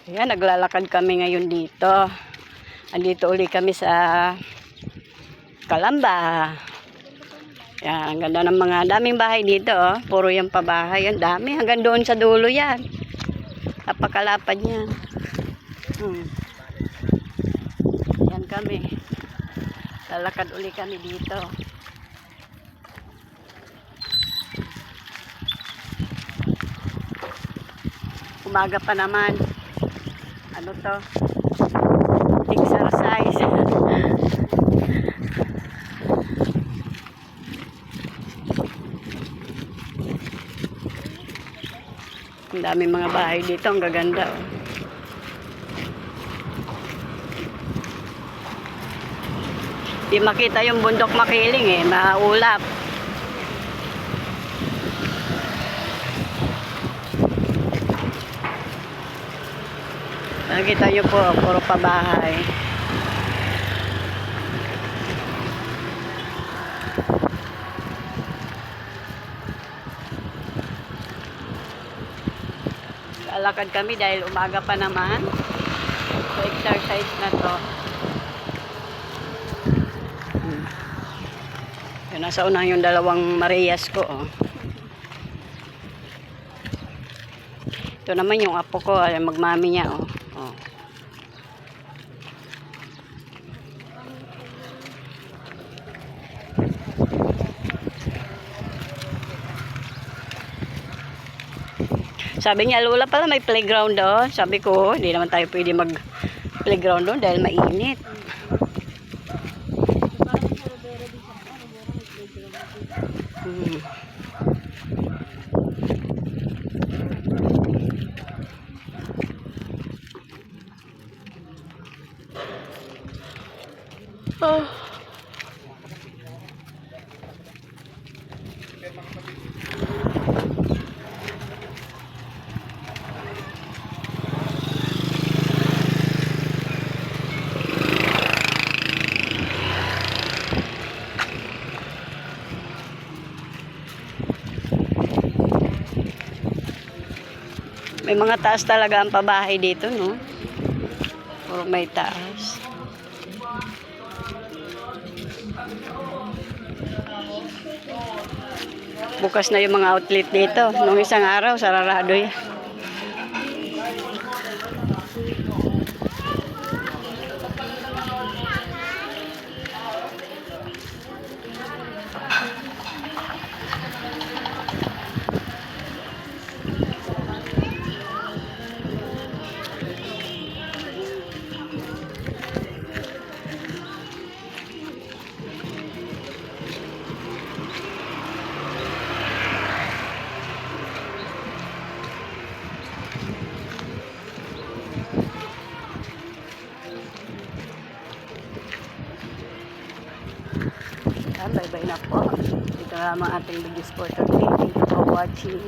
Ayan, naglalakad kami ngayon dito. Andito uli kami sa Calamba. Yan, ang ganda ng mga daming bahay dito. Oh. Puro yung pabahay. Ang dami. Hanggang doon sa dulo yan. Napakalapad yan. Yan kami. Lalakad uli kami dito. Umaga pa naman. Ano to? Exercise. Ang daming mga bahay dito. Ang gaganda. Oh. Di makita yung bundok Makiling eh. Maulap. Nakita nyo po, puro pabahay. Lalakad kami dahil umaga pa naman. So, exercise na to. Yun, nasa unang yung dalawang Marias ko. Oh. Ito naman yung apo ko, magmami niya. Oh. Oh. Sabi niya, Lola pala may playground doon. Sabi ko, hindi naman tayo pwede mag-playground doon dahil mainit. Oh. May mga taas talaga ang pabahay dito, no? Puro may taas. Bukas na yung mga outlet dito. Nung isang araw, sararado yan. Bye-bye na po. Ito naman ating videos for today. Thank you for watching.